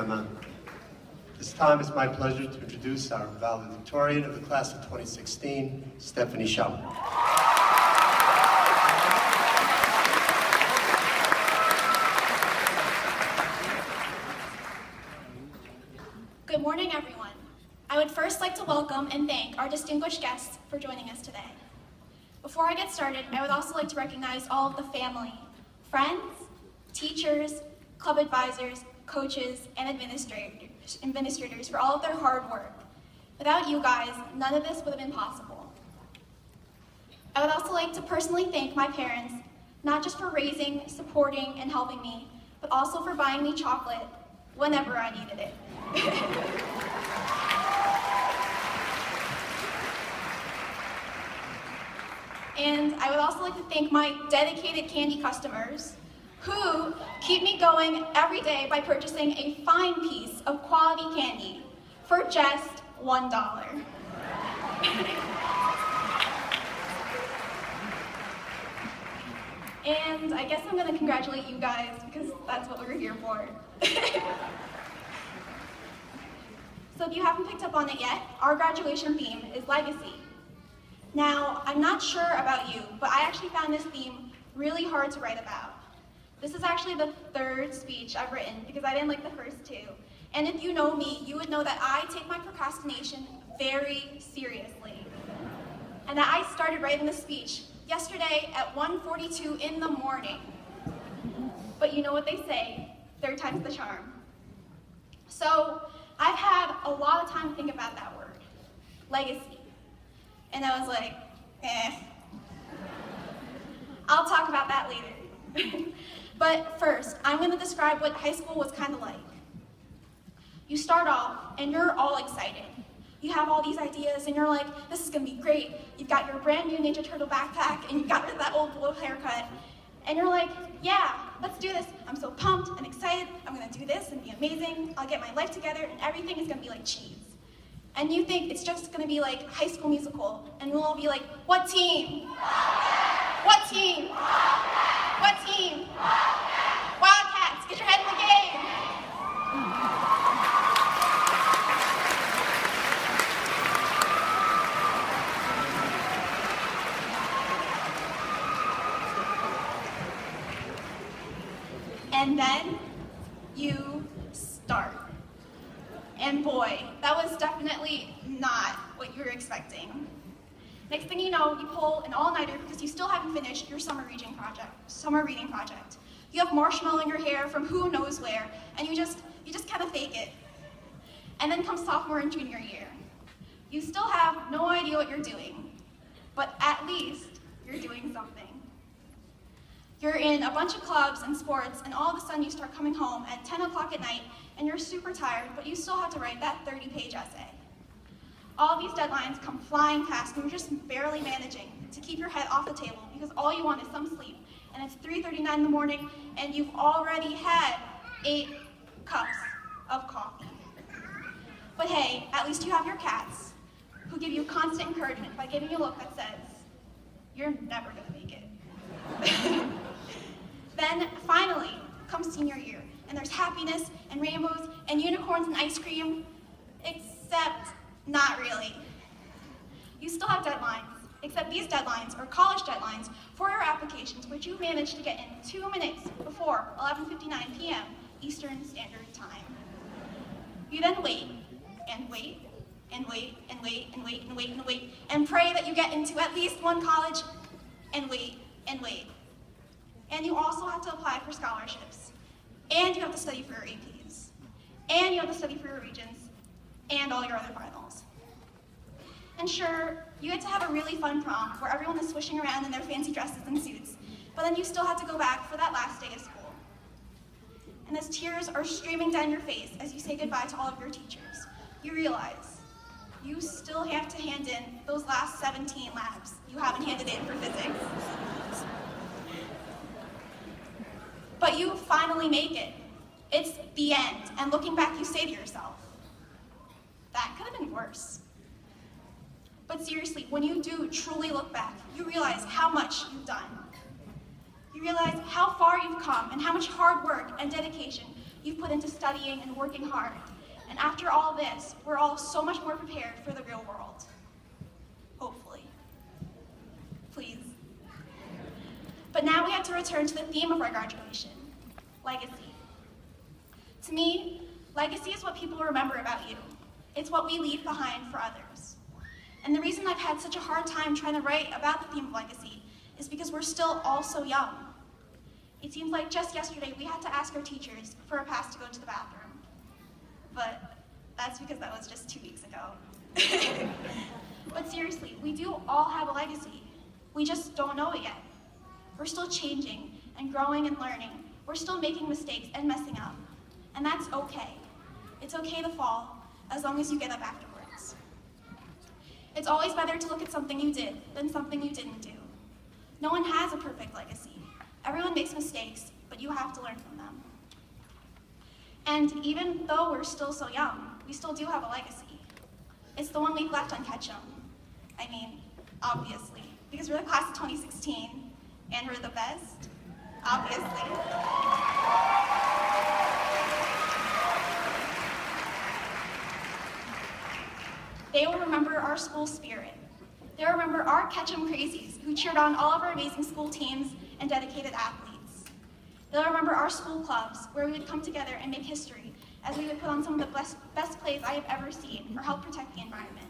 Emma. This time it's my pleasure to introduce our valedictorian of the class of 2016, Stephanie Shaw. Good morning, everyone. I would first like to welcome and thank our distinguished guests for joining us today. Before I get started, I would also like to recognize all of the family, friends, teachers, club advisors, coaches, and administrators for all of their hard work. Without you guys, none of this would have been possible. I would also like to personally thank my parents, not just for raising, supporting, and helping me, but also for buying me chocolate whenever I needed it. And I would also like to thank my dedicated candy customers who keep me going every day by purchasing a fine piece of quality candy for just $1. And I guess I'm going to congratulate you guys because that's what we're here for. So if you haven't picked up on it yet, our graduation theme is legacy. Now, I'm not sure about you, but I actually found this theme really hard to write about. This is actually the third speech I've written because I didn't like the first two. And if you know me, you would know that I take my procrastination very seriously. And that I started writing this speech yesterday at 1:42 in the morning. But you know what they say, third time's the charm. So I've had a lot of time to think about that word, legacy. And I was like, I'll talk about that later. But first, I'm going to describe what high school was kind of like. You start off, and you're all excited. You have all these ideas, and you're like, this is going to be great. You've got your brand new Ninja Turtle backpack, and you've got that old blue haircut. And you're like, yeah, let's do this. I'm so pumped and excited. I'm going to do this and be amazing. I'll get my life together, and everything is going to be like cheese. And you think it's just going to be like High School Musical, and we'll all be like, what team? What team? What team? Wildcats, get your head in the game. And then you start. And boy, that was definitely not what you were expecting. Next thing you know, you pull an all-nighter because you still haven't finished your summer reading project. You have marshmallow in your hair from who knows where, and you just kind of fake it. And then comes sophomore and junior year. You still have no idea what you're doing, but at least you're doing something. You're in a bunch of clubs and sports, and all of a sudden you start coming home at 10 o'clock at night, and you're super tired, but you still have to write that 30-page essay. All these deadlines come flying past, and you're just barely managing to keep your head off the table because all you want is some sleep. And it's 3:39 in the morning, and you've already had 8 cups of coffee. But hey, at least you have your cats, who give you constant encouragement by giving you a look that says, you're never gonna make it. Then finally comes senior year, and there's happiness and rainbows and unicorns and ice cream, except not really. You still have deadlines, except these deadlines are college deadlines for your applications, which you managed to get in 2 minutes before 11:59 p.m. Eastern Standard Time. You then wait, and wait, and wait, and wait, and wait, and wait, and wait, and pray that you get into at least one college, and wait, and wait. And you also have to apply for scholarships, and you have to study for your APs, and you have to study for your Regents, and all your other finals. And sure, you get to have a really fun prom where everyone is swishing around in their fancy dresses and suits, but then you still have to go back for that last day of school. And as tears are streaming down your face as you say goodbye to all of your teachers, you realize you still have to hand in those last 17 labs you haven't handed in for physics. But you finally make it. It's the end, and looking back, you say to yourself, that could have been worse. But seriously, when you do truly look back, you realize how much you've done. You realize how far you've come and how much hard work and dedication you've put into studying and working hard. And after all this, we're all so much more prepared for the real world. Hopefully. Please. But now we have to return to the theme of our graduation, legacy. To me, legacy is what people remember about you. It's what we leave behind for others. And the reason I've had such a hard time trying to write about the theme of legacy is because we're still all so young. It seems like just yesterday we had to ask our teachers for a pass to go to the bathroom. But that's because that was just 2 weeks ago. But seriously, we do all have a legacy. We just don't know it yet. We're still changing and growing and learning. We're still making mistakes and messing up. And that's okay. It's okay to fall, as long as you get up afterwards. It's always better to look at something you did than something you didn't do. No one has a perfect legacy. Everyone makes mistakes, but you have to learn from them. And even though we're still so young, we still do have a legacy. It's the one we've left on Ketchum. I mean, obviously, because we're the class of 2016, and we're the best, obviously. They will remember our school spirit. They'll remember our Ketchum crazies who cheered on all of our amazing school teams and dedicated athletes. They'll remember our school clubs where we would come together and make history as we would put on some of the best plays I have ever seen or help protect the environment.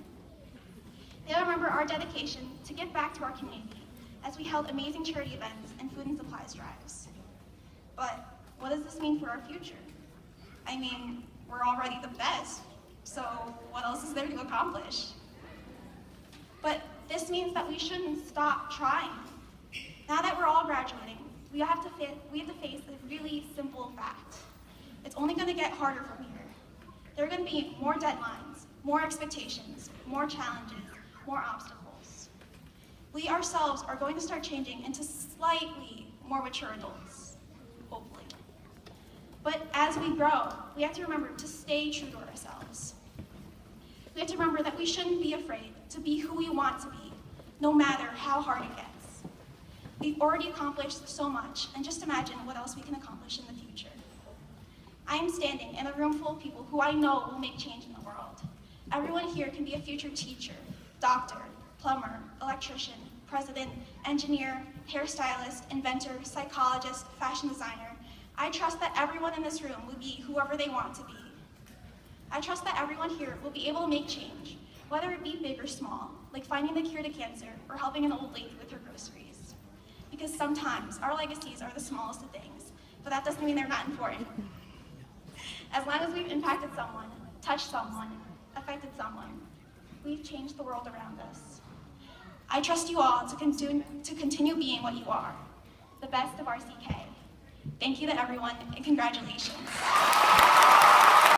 They'll remember our dedication to give back to our community as we held amazing charity events and food and supplies drives. But what does this mean for our future? I mean, we're already the best, so what else is there to accomplish? But this means that we shouldn't stop trying. Now that we're all graduating, we have to face a really simple fact. It's only going to get harder from here. There are going to be more deadlines, more expectations, more challenges, more obstacles. We ourselves are going to start changing into slightly more mature adults, hopefully. But as we grow, we have to remember to stay true to ourselves. We have to remember that we shouldn't be afraid to be who we want to be, no matter how hard it gets. We've already accomplished so much, and just imagine what else we can accomplish in the future. I am standing in a room full of people who I know will make change in the world. Everyone here can be a future teacher, doctor, plumber, electrician, president, engineer, hairstylist, inventor, psychologist, fashion designer. I trust that everyone in this room will be whoever they want to be. I trust that everyone here will be able to make change, whether it be big or small, like finding the cure to cancer or helping an old lady with her groceries. Because sometimes our legacies are the smallest of things, but that doesn't mean they're not important. As long as we've impacted someone, touched someone, affected someone, we've changed the world around us. I trust you all to continue being what you are, the best of RCK. Thank you to everyone, and congratulations.